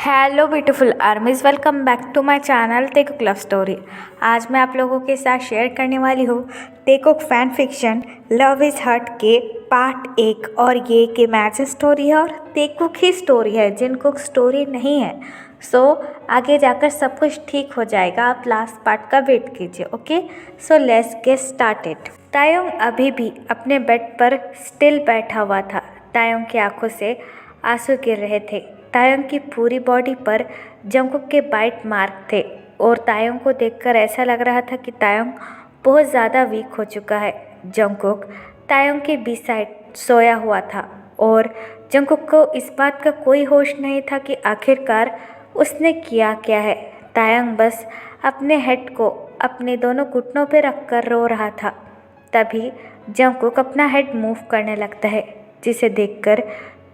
Hello beautiful armies, welcome back to my channel Taekook love story. आज मैं आप लोगों के साथ शेयर करने वाली हूँ Taekook fan fiction love is hurt के पार्ट 1। और ये एक इमेजिन स्टोरी है और टेकुक ही स्टोरी है, जिनकुक स्टोरी नहीं है। सो आगे जाकर सब कुछ ठीक हो जाएगा, आप लास्ट पार्ट का वेट कीजिए। Okay, so let's get started. Taeyong अभी भी अपने बेड पर स्टिल बैठा हुआ था। तायोंग की आंखों से आंसू गिर रहे थे। तायोंग की पूरी बॉडी पर जंगकुक के बाइट मार्क थे और तायोंग को देखकर ऐसा लग रहा था कि तायोंग बहुत ज़्यादा वीक हो चुका है। जंगकुक तायोंग के बी साइड सोया हुआ था और जंगकुक को इस बात का कोई होश नहीं था कि आखिरकार उसने किया क्या है। तायोंग बस अपने हेड को अपने दोनों घुटनों पर रखकर रो रहा था। तभी जंगकुक अपना हेड मूव करने लगता है, जिसे देखकर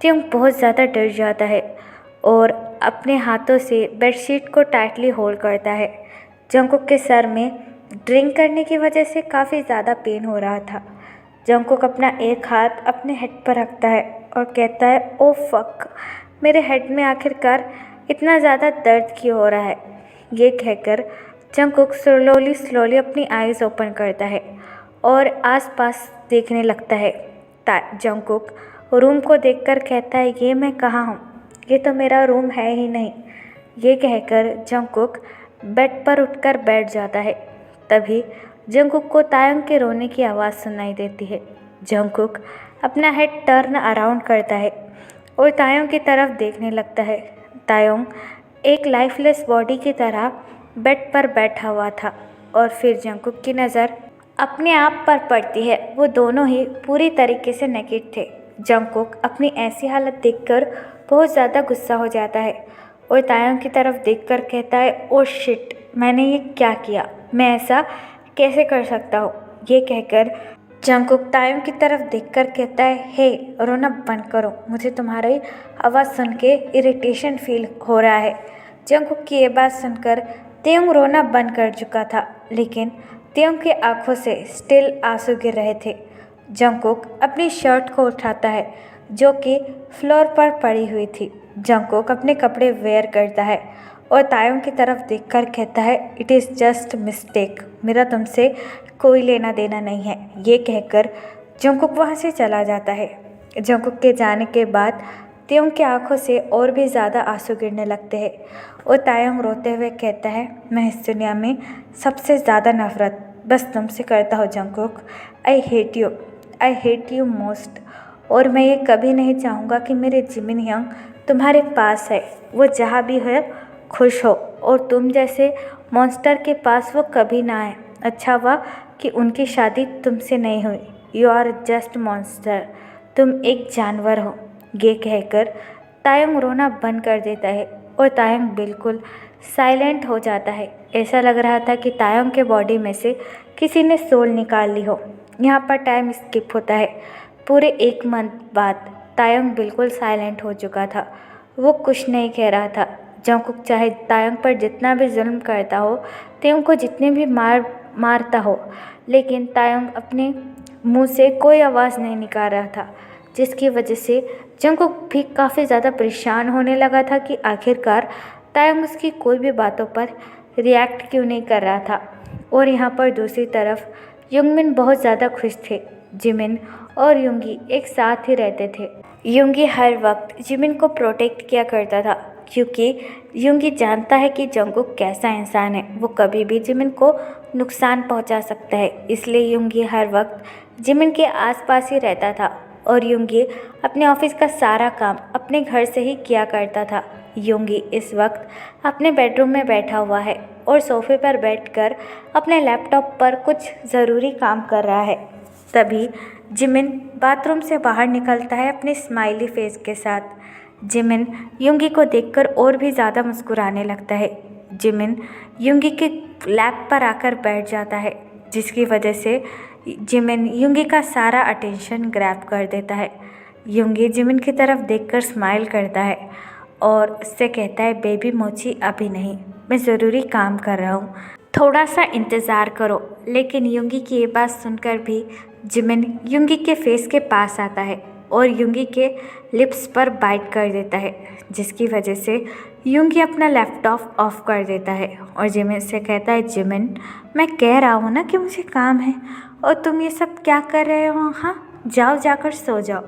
तायोंग बहुत ज़्यादा डर जाता है और अपने हाथों से बेडशीट को टाइटली होल्ड करता है। जंगकुक के सर में ड्रिंक करने की वजह से काफ़ी ज़्यादा पेन हो रहा था। जंगकुक अपना एक हाथ अपने हेड पर रखता है और कहता है, ओ फक, मेरे हेड में आखिरकार इतना ज़्यादा दर्द क्यों हो रहा है। ये कहकर जंगकुक स्लोली अपनी आईज़ ओपन करता है और आसपास देखने लगता है। जंगकुक रूम को देखकर कहता है, ये मैं कहाँ हूँ, ये तो मेरा रूम है ही नहीं। ये कहकर जंगकुक बेड पर उठकर बैठ जाता है। तभी जंगकुक को तायोंग के रोने की आवाज़ सुनाई देती है। जंगकुक अपना हेड टर्न अराउंड करता है और तायोंग की तरफ देखने लगता है। तायोंग एक लाइफलेस बॉडी की तरह बेड पर बैठा हुआ था और फिर जंगकुक की नज़र अपने आप पर पड़ती है। वो दोनों ही पूरी तरीके से नेकेड थे। जंगकुक अपनी ऐसी हालत देखकर बहुत ज़्यादा गुस्सा हो जाता है और तायोंग की तरफ देखकर कहता है, ओ शिट, मैंने ये क्या किया, मैं ऐसा कैसे कर सकता हूँ। ये कहकर जंगकुक तायोंग की तरफ देखकर कहता है, हे, रोना बंद करो, मुझे तुम्हारी आवाज़ सुन के इरिटेशन फील हो रहा है। जंगकुक की ये बात सुनकर तायोंग रोना बंद कर चुका था, लेकिन तायोंग की आंखों से स्टिल आंसू गिर रहे थे। जंगकुक अपनी शर्ट को उठाता है जो कि फ्लोर पर पड़ी हुई थी। जंगकुक अपने कपड़े वेयर करता है और तायोंग की तरफ देखकर कहता है, इट इज़ जस्ट मिस्टेक, मेरा तुमसे कोई लेना देना नहीं है। ये कहकर जंगकुक वहाँ से चला जाता है। जंगकुक के जाने के बाद तायोंग की आंखों से और भी ज़्यादा आंसू गिरने लगते हैं और तायोंग रोते हुए कहता है, मैं इस दुनिया में सबसे ज़्यादा नफरत बस तुमसे करता हूँ Jungkook. I hate you most. और मैं ये कभी नहीं चाहूँगा कि मेरे जिमिन यंग तुम्हारे पास है, वो जहाँ भी है खुश हो, और तुम जैसे मॉन्स्टर के पास वो कभी ना आए। अच्छा हुआ कि उनकी शादी तुमसे नहीं हुई। यू आर जस्ट मॉन्स्टर, तुम एक जानवर हो। ये कहकर तायोंग रोना बंद कर देता है और तायोंग बिल्कुल साइलेंट हो जाता है। ऐसा लग रहा था कि तायोंग के बॉडी में से किसी ने सोल निकाल ली हो। यहाँ पर टाइम स्किप होता है। पूरे 1 मंथ बाद तायोंग बिल्कुल साइलेंट हो चुका था। वो कुछ नहीं कह रहा था। जंगकुक चाहे तायोंग पर जितना भी जुल्म करता हो, तायोंग को जितने भी मारता हो, लेकिन तायोंग अपने मुंह से कोई आवाज़ नहीं निकाल रहा था, जिसकी वजह से जंगकुक भी काफ़ी ज़्यादा परेशान होने लगा था कि आखिरकार तायोंग उसकी कोई भी बातों पर रिएक्ट क्यों नहीं कर रहा था। और यहाँ पर दूसरी तरफ युंगमिन बहुत ज़्यादा खुश थे। जिमिन और युंगी एक साथ ही रहते थे। युंगी हर वक्त जिमिन को प्रोटेक्ट किया करता था, क्योंकि युंगी जानता है कि जंगकुक कैसा इंसान है, वो कभी भी जिमिन को नुकसान पहुंचा सकता है। इसलिए युंगी हर वक्त जिमिन के आसपास ही रहता था और युंगी अपने ऑफिस का सारा काम अपने घर से ही किया करता था। युंगी इस वक्त अपने बेडरूम में बैठा हुआ है और सोफे पर बैठकर अपने लैपटॉप पर कुछ ज़रूरी काम कर रहा है। तभी जिमिन बाथरूम से बाहर निकलता है अपने स्माइली फेस के साथ। जिमिन युंगी को देखकर और भी ज़्यादा मुस्कुराने लगता है। जिमिन युंगी के लैप पर आकर बैठ जाता है, जिसकी वजह से जिमिन युंगी का सारा अटेंशन ग्रैब कर देता है। युंगी जिमिन की तरफ देखकर स्माइल करता है और उससे कहता है, बेबी मोची, अभी नहीं, मैं ज़रूरी काम कर रहा हूँ, थोड़ा सा इंतज़ार करो। लेकिन युंगी की ये बात सुनकर भी जिमिन युंगी के फेस के पास आता है और युंगी के लिप्स पर बाइट कर देता है, जिसकी वजह से यूंगी अपना लैपटॉप ऑफ कर देता है और जिमिन से कहता है, जिमिन मैं कह रहा हूँ ना कि मुझे काम है और तुम ये सब क्या कर रहे हो? हाँ, जाओ जाकर सो जाओ।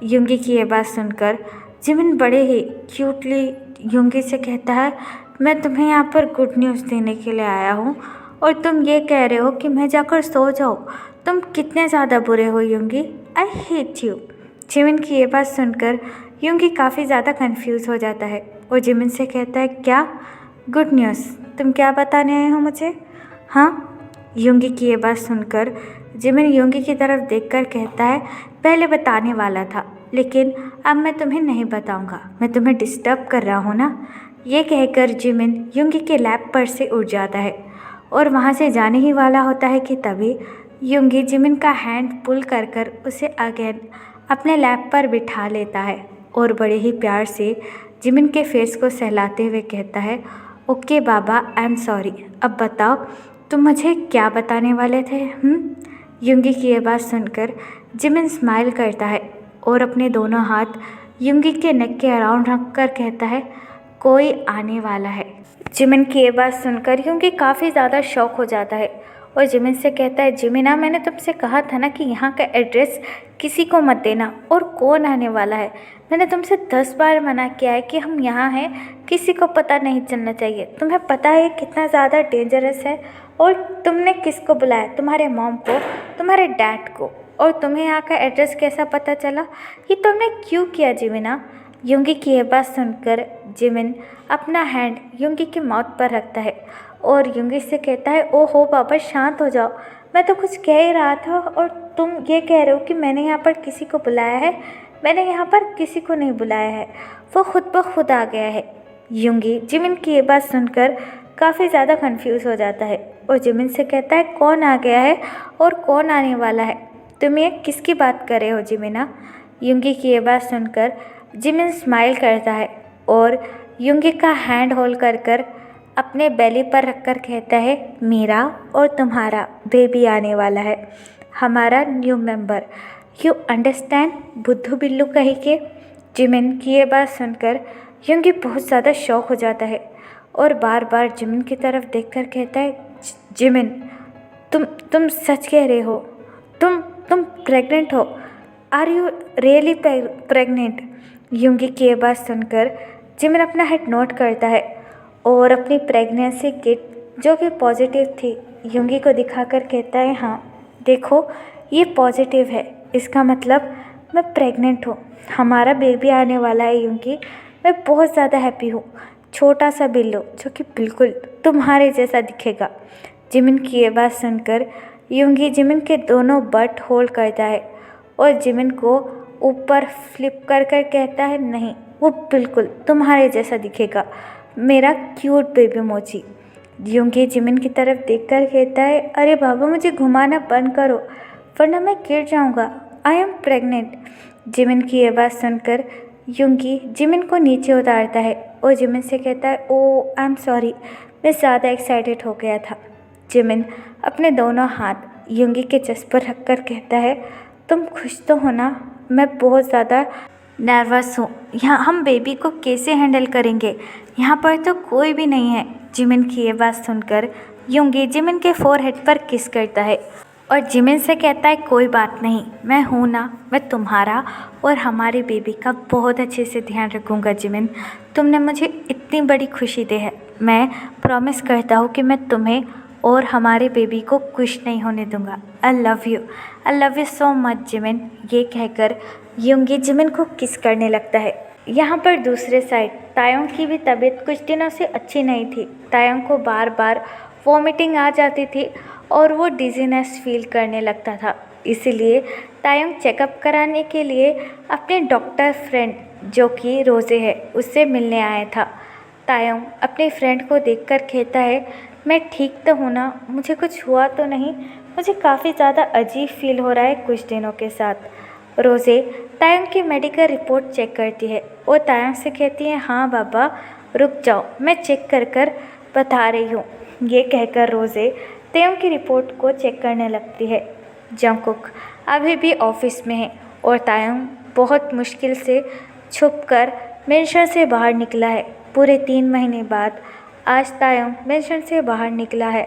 यूंगी की ये बात सुनकर जिमिन बड़े ही क्यूटली यूंगी से कहता है, मैं तुम्हें यहाँ पर गुड न्यूज़ देने के लिए आया हूँ और तुम ये कह रहे हो कि मैं जाकर सो जाऊँ। तुम कितने ज़्यादा बुरे हो यूंगी, आई हेट यू। जिमिन की ये बात सुनकर यूंगी काफ़ी ज़्यादा कंफ्यूज हो जाता है और जिमिन से कहता है, क्या गुड न्यूज़? तुम क्या बताने आए हो मुझे? हाँ, यूंगी की ये बात सुनकर जिमिन यूंगी की तरफ देखकर कहता है, पहले बताने वाला था लेकिन अब मैं तुम्हें नहीं बताऊंगा, मैं तुम्हें डिस्टर्ब कर रहा हूँ ना। ये कहकर जिमिन यूंगी के लैब पर से उठ जाता है और वहाँ से जाने ही वाला होता है कि तभी यूंगी जिमिन का हैंड पुल कर कर उसे अगेन अपने लैब पर बिठा लेता है और बड़े ही प्यार से जिमिन के फेस को सहलाते हुए कहता है, okay Baba, I am sorry. अब बताओ तुम मुझे क्या बताने वाले थे? यूंगी की ये बात सुनकर जिमिन स्माइल करता है और अपने दोनों हाथ यूंगी के नेक के अराउंड रख कर कहता है, कोई आने वाला है। जिमिन की ये बात सुनकर यूंगी काफ़ी ज़्यादा शॉक हो जाता है और जिमिन से कहता है, जिमिना मैंने तुमसे कहा था ना कि यहाँ का एड्रेस किसी को मत देना, और कौन आने वाला है? मैंने तुमसे 10 बार मना किया है कि हम यहाँ हैं, किसी को पता नहीं चलना चाहिए। तुम्हें पता है कितना ज़्यादा डेंजरस है। और तुमने किसको बुलाया? तुम्हारे मॉम को, तुम्हारे डैड को, और तुम्हें यहाँ का एड्रेस कैसा पता चला? ये तुमने क्यों किया जिमिना? यूंगी की ये बात सुनकर जिमिन अपना हैंड यूंगी की माउथ पर रखता है और यूंगी से कहता है, ओहो बाबा, शांत हो जाओ, मैं तो कुछ कह ही रहा था और तुम ये कह रहे हो कि मैंने यहाँ पर किसी को बुलाया है। मैंने यहाँ पर किसी को नहीं बुलाया है, वो खुद ब खुद आ गया है। यूंगी जिमिन की ये बात सुनकर काफ़ी ज़्यादा कंफ्यूज हो जाता है और जिमिन से कहता है, कौन आ गया है और कौन आने वाला है? तुम ये किसकी बात कर रहे हो जिमिना? यूंगी की ये बात सुनकर जिमिन स्माइल करता है और यूंगी का हैंड होल्ड कर कर अपने बेली पर रखकर कहता है, मेरा और तुम्हारा बेबी आने वाला है, हमारा न्यू मेंबर, यू अंडरस्टैंड, बुद्धू बिल्लू कहीं के। जिमिन की ये बात सुनकर यूंगी बहुत ज़्यादा शॉक हो जाता है और बार बार जिमिन की तरफ देखकर कहता है, जिमिन तुम सच कह रहे हो? तुम प्रेग्नेंट हो? Are you really pregnant? Yoongi की ये बात सुनकर जिमिन अपना हेड नोट करता है और अपनी प्रेगनेंसी किट जो कि पॉजिटिव थी यूंगी को दिखाकर कहता है, हाँ देखो ये पॉजिटिव है, इसका मतलब मैं प्रेग्नेंट हूँ, हमारा बेबी आने वाला है यूंगी, मैं बहुत ज़्यादा हैप्पी हूँ। छोटा सा बिल्लू जो कि बिल्कुल तुम्हारे जैसा दिखेगा। जिमिन की ये बात सुनकर यूंगी जिमिन के दोनों बट होल्ड करता है और जिमिन को ऊपर फ्लिप कर कर कहता है, नहीं वो बिल्कुल तुम्हारे जैसा दिखेगा, मेरा क्यूट बेबी मोची। यूंगी जिमिन की तरफ देखकर कहता है, अरे बाबा मुझे घुमाना बंद करो वरना मैं गिर जाऊंगा, आई एम प्रेग्नेंट। जिमिन की ये बात सुनकर यूंगी जिमिन को नीचे उतारता है और जिमिन से कहता है, ओ आई एम सॉरी, मैं ज़्यादा एक्साइटेड हो गया था। जिमिन अपने दोनों हाथ यूंगी के चेस्ट पर रख कर कहता है, तुम खुश तो हो ना? मैं बहुत ज़्यादा नर्वस हूँ, यहाँ हम बेबी को कैसे हैंडल करेंगे, यहाँ पर तो कोई भी नहीं है। जिमिन की ये बात सुनकर यूंगी जिमिन के फोरहेड पर किस करता है और जिमिन से कहता है, कोई बात नहीं, मैं हूँ ना, मैं तुम्हारा और हमारे बेबी का बहुत अच्छे से ध्यान रखूँगा। जिमिन तुमने मुझे इतनी बड़ी खुशी दी है, मैं प्रॉमिस करता हूँ कि मैं तुम्हें और हमारे बेबी को कुछ नहीं होने दूंगा। I love you so much Jimin. ये कहकर यूंगी जिमिन को किस करने लगता है। यहाँ पर दूसरे साइड तायोंग की भी तबीयत कुछ दिनों से अच्छी नहीं थी। तायोंग को बार बार वॉमिटिंग आ जाती थी और वो डिजीनेस फील करने लगता था, इसीलिए तायोंग चेकअप कराने के लिए अपने डॉक्टर फ्रेंड जो कि रोज़े है उससे मिलने आया था। तायोंग अपने फ्रेंड को देखकर कहता है, मैं ठीक तो हूँ ना, मुझे कुछ हुआ तो नहीं? मुझे काफ़ी ज़्यादा अजीब फील हो रहा है कुछ दिनों के साथ। रोज़े तायोंग की मेडिकल रिपोर्ट चेक करती है और तायोंग से कहती है, हाँ बाबा रुक जाओ, मैं चेक कर कर बता रही हूँ। ये कहकर रोज़े तायोंग की रिपोर्ट को चेक करने लगती है। जंगकुक अभी भी ऑफिस में है और तायोंग बहुत मुश्किल से छुपकर मेंशन से बाहर निकला है। पूरे 3 महीने बाद आज तायोंग मेंशन से बाहर निकला है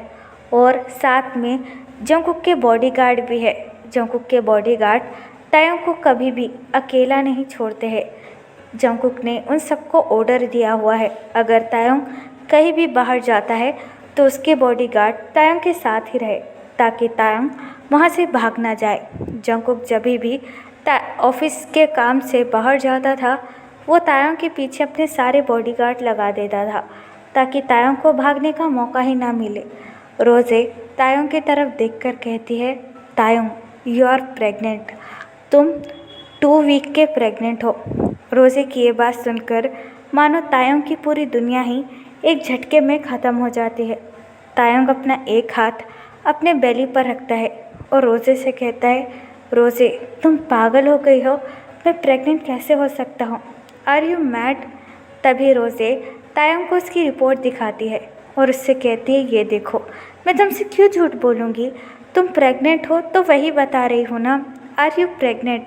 और साथ में जंगकुक के बॉडीगार्ड भी है। जंगकुक के बॉडीगार्ड तायोंग को कभी भी अकेला नहीं छोड़ते हैं। जंगकुक ने उन सबको ऑर्डर दिया हुआ है, अगर तायोंग कहीं भी बाहर जाता है तो उसके बॉडीगार्ड तायोंग के साथ ही रहे ताकि तायोंग वहाँ से भाग ना जाए। जंगकुक जब भी ऑफिस के काम से बाहर जाता था वो तायोंग के पीछे अपने सारे बॉडीगार्ड लगा देता था ताकि तायोंग को भागने का मौका ही ना मिले। रोज़े तायोंग की तरफ देखकर कहती है, तायोंग यू आर प्रेग्नेंट, तुम 2 वीक के प्रेग्नेंट हो। रोज़े की ये बात सुनकर मानो तायोंग की पूरी दुनिया ही एक झटके में ख़त्म हो जाती है। तायोंग अपना एक हाथ अपने बेली पर रखता है और रोज़े से कहता है, रोज़े तुम पागल हो गई हो, मैं प्रेग्नेंट कैसे हो सकता हूँ, आर यू मैड। तभी रोज़े तायोंग को उसकी रिपोर्ट दिखाती है और उससे कहती है, ये देखो मैं तुमसे क्यों झूठ बोलूँगी, तुम प्रेग्नेंट हो तो वही बता रही हो ना, आर यू प्रेग्नेंट।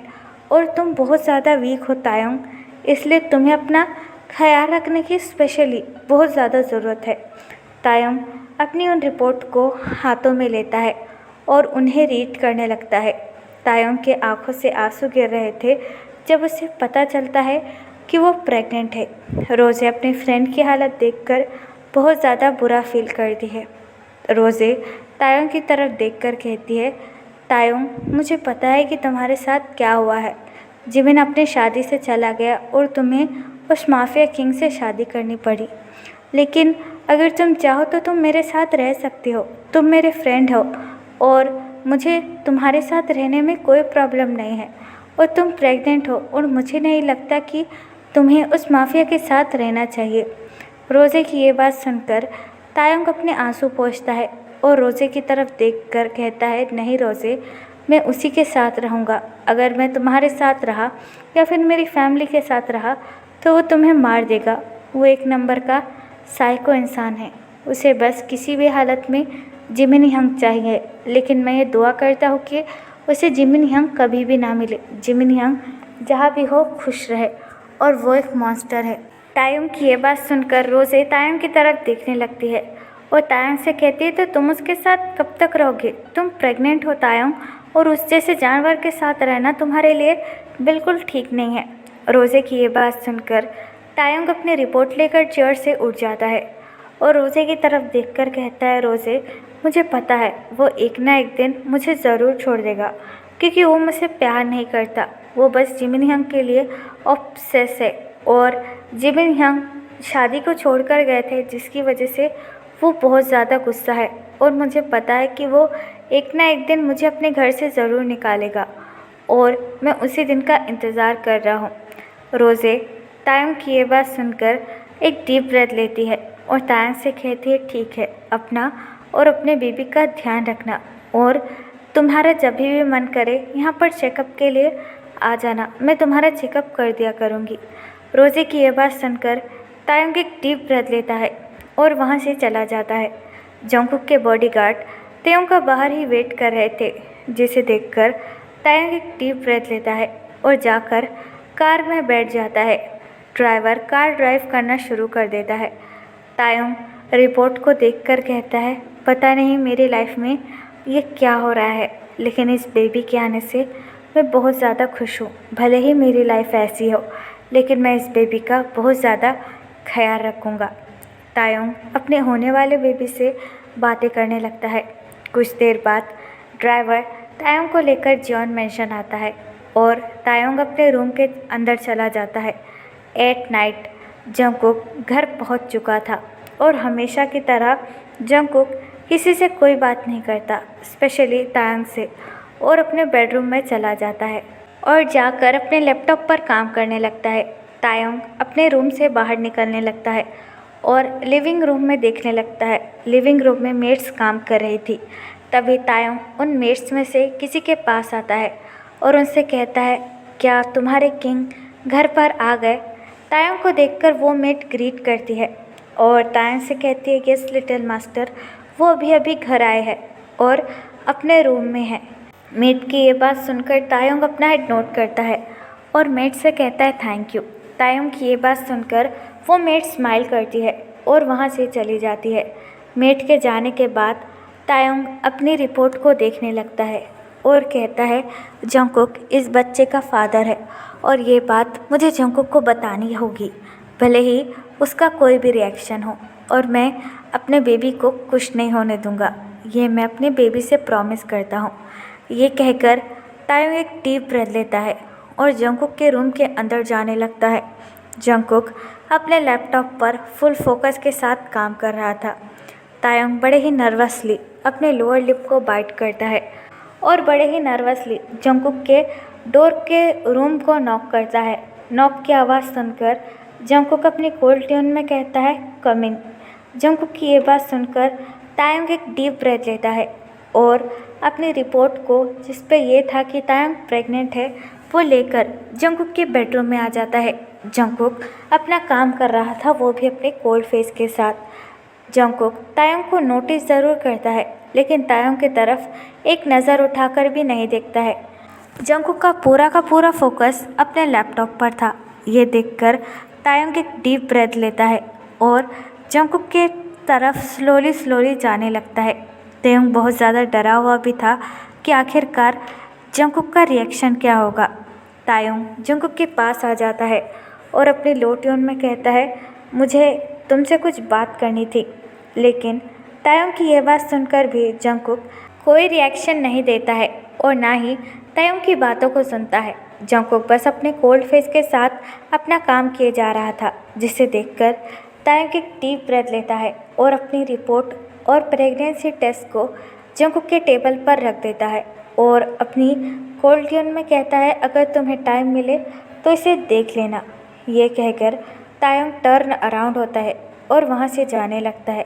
और तुम बहुत ज़्यादा वीक हो तायोंग, इसलिए तुम्हें अपना ख्याल रखने की स्पेशली बहुत ज़्यादा ज़रूरत है। तायोंग अपनी उन रिपोर्ट को हाथों में लेता है और उन्हें रीड करने लगता है। तायोंग के आंखों से आंसू गिर रहे थे जब उसे पता चलता है कि वो प्रेग्नेंट है। रोज़े अपने फ्रेंड की हालत देखकर बहुत ज़्यादा बुरा फील करती है। रोज़े तायोंग की तरफ देखकर कहती है, तायोंग मुझे पता है कि तुम्हारे साथ क्या हुआ है। जिमिन अपनी शादी से चला गया और तुम्हें उस माफिया किंग से शादी करनी पड़ी, लेकिन अगर तुम चाहो तो तुम मेरे साथ रह सकती हो, तुम मेरे फ्रेंड हो और मुझे तुम्हारे साथ रहने में कोई प्रॉब्लम नहीं है। और तुम प्रेग्नेंट हो और मुझे नहीं लगता कि तुम्हें उस माफिया के साथ रहना चाहिए। रोज़े की ये बात सुनकर तायोंग अपने आंसू पोंछता है और रोज़े की तरफ देखकर कहता है, नहीं रोज़े, मैं उसी के साथ रहूँगा। अगर मैं तुम्हारे साथ रहा या फिर मेरी फैमिली के साथ रहा तो वो तुम्हें मार देगा। वो एक नंबर का साइको इंसान है, उसे बस किसी भी हालत में जिमिन यंग चाहिए। लेकिन मैं ये दुआ करता हूँ कि उसे जिमिन यंग कभी भी ना मिले। जिमिन यंग जहाँ भी हो खुश रहे और वो एक मॉन्स्टर है। तायोंग की ये बात सुनकर रोज़े तायोंग की तरफ देखने लगती है और तायोंग से कहती है, तो तुम उसके साथ कब तक रहोगे, तुम प्रेग्नेंट हो तायोंग, और उस जैसे जानवर के साथ रहना तुम्हारे लिए बिल्कुल ठीक नहीं है। रोज़े की ये बात सुनकर तायोंग अपनी रिपोर्ट लेकर चेयर से उठ जाता है और रोज़े की तरफ देखकर कहता है, रोज़े मुझे पता है वो एक ना एक दिन मुझे ज़रूर छोड़ देगा, क्योंकि वो मुझसे प्यार नहीं करता, वो बस जिमिन यंग के लिए ऑब्सेस है। और जिमिन यंग शादी को छोड़कर गए थे जिसकी वजह से वो बहुत ज़्यादा गुस्सा है और मुझे पता है कि वो एक ना एक दिन मुझे अपने घर से ज़रूर निकालेगा और मैं उसी दिन का इंतज़ार कर रहा हूँ। रोज़े तायोंग की ये बात सुनकर एक डीप ब्रेथ लेती है और तायोंग से कहती है, ठीक है, अपना और अपने बेबी का ध्यान रखना और तुम्हारा जब भी मन करे यहाँ पर चेकअप के लिए आ जाना, मैं तुम्हारा चेकअप कर दिया करूँगी। रोज़े की ये बात सुनकर तायोंग एक डीप ब्रेथ लेता है और वहाँ से चला जाता है। जंगकुक के बॉडीगार्ड तायोंग का बाहर ही वेट कर रहे थे, जिसे देखकर तायोंग एक डीप ब्रेथ लेता है और जाकर कार में बैठ जाता है। ड्राइवर कार ड्राइव करना शुरू कर देता है। तायोंग रिपोर्ट को देखकर कहता है, पता नहीं मेरी लाइफ में ये क्या हो रहा है, लेकिन इस बेबी के आने से मैं बहुत ज़्यादा खुश हूँ। भले ही मेरी लाइफ ऐसी हो, लेकिन मैं इस बेबी का बहुत ज़्यादा ख्याल रखूँगा। तायोंग अपने होने वाले बेबी से बातें करने लगता है। कुछ देर बाद ड्राइवर तायोंग को लेकर जॉन मेंशन आता है और तायोंग अपने रूम के अंदर चला जाता है। एट नाइट जंगकुक घर पहुंच चुका था और हमेशा की तरह जंगकुक किसी से कोई बात नहीं करता, स्पेशली तायोंग से, और अपने बेडरूम में चला जाता है और जाकर अपने लैपटॉप पर काम करने लगता है। तायोंग अपने रूम से बाहर निकलने लगता है और लिविंग रूम में देखने लगता है। लिविंग रूम में मेड्स काम कर रही थी। तभी तायोंग उन मेड्स में से किसी के पास आता है और उनसे कहता है, क्या तुम्हारे किंग घर पर आ गए। तायोंग को देखकर वो मेड ग्रीट करती है और तायोंग से कहती है, यस लिटिल मास्टर, वो अभी अभी घर आए हैं और अपने रूम में है। मेड की ये बात सुनकर तायोंग अपना हेड नोट करता है और मेड से कहता है, थैंक यू। तायोंग की ये बात सुनकर वो मेट स्माइल करती है और वहाँ से चली जाती है। मेट के जाने के बाद तायोंग अपनी रिपोर्ट को देखने लगता है और कहता है जंगकुक इस बच्चे का फादर है और ये बात मुझे जंगकुक को बतानी होगी, भले ही उसका कोई भी रिएक्शन हो, और मैं अपने बेबी को कुछ नहीं होने दूंगा, ये मैं अपने बेबी से प्रॉमिस करता हूँ। ये कहकर तायोंग एक डीप ब्रेथ लेता है और जंगकुक के रूम के अंदर जाने लगता है। जंगकुक अपने लैपटॉप पर फुल फोकस के साथ काम कर रहा था। तायोंग बड़े ही नर्वसली अपने लोअर लिप को बाइट करता है और बड़े ही नर्वसली जंगकुक के डोर के रूम को नॉक करता है। नॉक की आवाज़ सुनकर जंगकुक अपनी कोल्ड ट्यून में कहता है कम इन। जंगकुक की ये बात सुनकर तायोंग एक डीप ब्रेथ लेता है और अपनी रिपोर्ट को, जिस पे ये था कि तायोंग प्रेग्नेंट है, वो लेकर जंगकुक के बेडरूम में आ जाता है। जंगकुक अपना काम कर रहा था, वो भी अपने कोल्ड फेस के साथ। जंगकुक तायोंग को नोटिस ज़रूर करता है, लेकिन तायोंग की तरफ एक नज़र उठाकर भी नहीं देखता है। जंगकुक का पूरा फोकस अपने लैपटॉप पर था। ये देखकर तायोंग एक डीप ब्रेथ लेता है और जंगकुक के तरफ स्लोली जाने लगता है। तायोंग बहुत ज़्यादा डरा हुआ भी था कि आखिरकार जंगकुक का रिएक्शन क्या होगा। तायोंग जंगकुक के पास आ जाता है और अपने लो ट्यून में कहता है मुझे तुमसे कुछ बात करनी थी। लेकिन तायोंग की यह बात सुनकर भी जंगकुक कोई रिएक्शन नहीं देता है और ना ही तायोंग की बातों को सुनता है। जंगकुक बस अपने कोल्ड फेस के साथ अपना काम किए जा रहा था, जिसे देखकर तायोंग एक डीप ब्रेथ लेता है और अपनी रिपोर्ट और प्रेगनेंसी टेस्ट को जंगकुक के टेबल पर रख देता है और अपनी कोल्ड ट्यून में कहता है अगर तुम्हें टाइम मिले तो इसे देख लेना। ये कहकर तायोंग टर्न अराउंड होता है और वहाँ से जाने लगता है।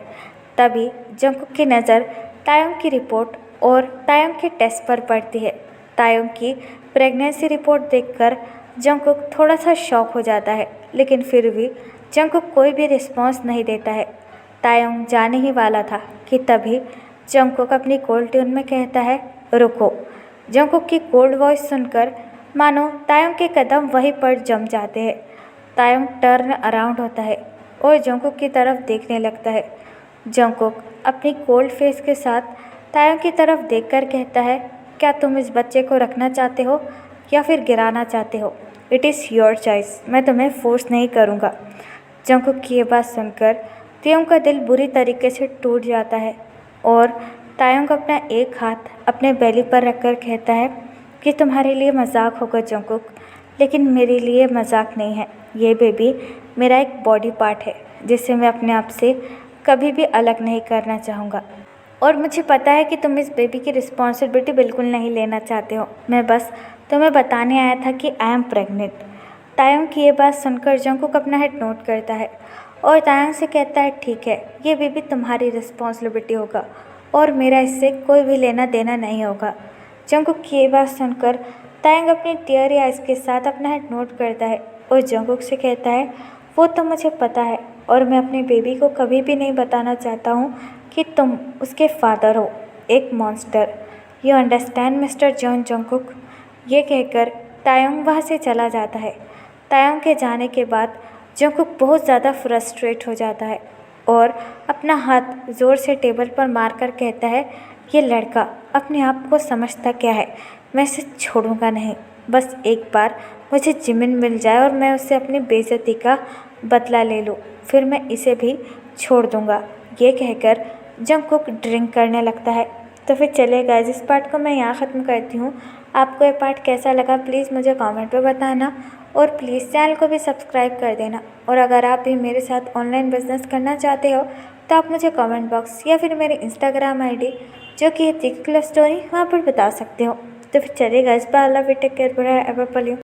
तभी जंगकुक की नज़र तायोंग की रिपोर्ट और तायोंग के टेस्ट पर पड़ती है। तायोंग की प्रेगनेंसी रिपोर्ट देखकर जंगकुक थोड़ा सा शॉक हो जाता है, लेकिन फिर भी जंगकुक कोई भी रिस्पॉन्स नहीं देता है। तायोंग जाने ही वाला था कि तभी जंगकुक अपनी कोल्ड ट्यून में कहता है रुको। जंगकुक की कोल्ड वॉइस सुनकर मानो तायोंग के कदम वहीं पर जम जाते हैं। तायोंग टर्न अराउंड होता है और जंगकुक की तरफ देखने लगता है। जंगकुक अपनी कोल्ड फेस के साथ तायोंग की तरफ देखकर कहता है क्या तुम इस बच्चे को रखना चाहते हो या फिर गिराना चाहते हो? इट इज़ योर चॉइस, मैं तुम्हें फोर्स नहीं करूँगा। जंगकुक की ये बात सुनकर तायोंग का दिल बुरी तरीके से टूट जाता है और तायोंग अपना एक हाथ अपने बेली पर रखकर कहता है कि तुम्हारे लिए मजाक होगा जंगकुक, लेकिन मेरे लिए मजाक नहीं है। ये बेबी मेरा एक बॉडी पार्ट है जिसे मैं अपने आप से कभी भी अलग नहीं करना चाहूँगा, और मुझे पता है कि तुम इस बेबी की रिस्पॉन्सिबिलिटी बिल्कुल नहीं लेना चाहते हो। मैं बस तुम्हें बताने आया था कि आई एम प्रेग्नेंट। तायोंग की ये बात सुनकर जंगकुक अपना हेड नोट करता है और तायोंग से कहता है ठीक है, ये बेबी तुम्हारी रिस्पॉन्सिबिलिटी होगा और मेरा इससे कोई भी लेना देना नहीं होगा। जंगकुक की ये बात सुनकर तायोंग अपनी टीयरी आइज़ के साथ अपना हेड नोट करता है और जंगकुक से कहता है वो तो मुझे पता है और मैं अपने बेबी को कभी भी नहीं बताना चाहता हूँ कि तुम उसके फादर हो, एक monster. You understand mister John Jungkook? ये कहकर तायोंग वहाँ से चला जाता है। तायोंग के जाने के बाद जंगकुक बहुत ज़्यादा फ्रस्ट्रेट हो जाता है और अपना हाथ ज़ोर से टेबल पर मारकर कहता है ये लड़का अपने आप को समझता क्या है, मैं इसे छोड़ूंगा नहीं। बस एक बार मुझे जिमिन मिल जाए और मैं उससे अपनी बेइज्जती का बदला ले लूँ, फिर मैं इसे भी छोड़ दूँगा। ये कहकर जंगकुक ड्रिंक करने लगता है। तो फिर चलिए गाइस, इस पार्ट को मैं यहाँ ख़त्म करती हूँ। आपको ये पार्ट कैसा लगा प्लीज़ मुझे कमेंट पे बताना और प्लीज़ चैनल को भी सब्सक्राइब कर देना। और अगर आप भी मेरे साथ ऑनलाइन बिजनेस करना चाहते हो तो आप मुझे कमेंट बॉक्स या फिर मेरे इंस्टाग्राम आईडी जो कि है टिक क्लब स्टोरी, वहाँ पर बता सकते हो। तो फिर चलिए guys, bye, love you, take care, bye, ever pal you.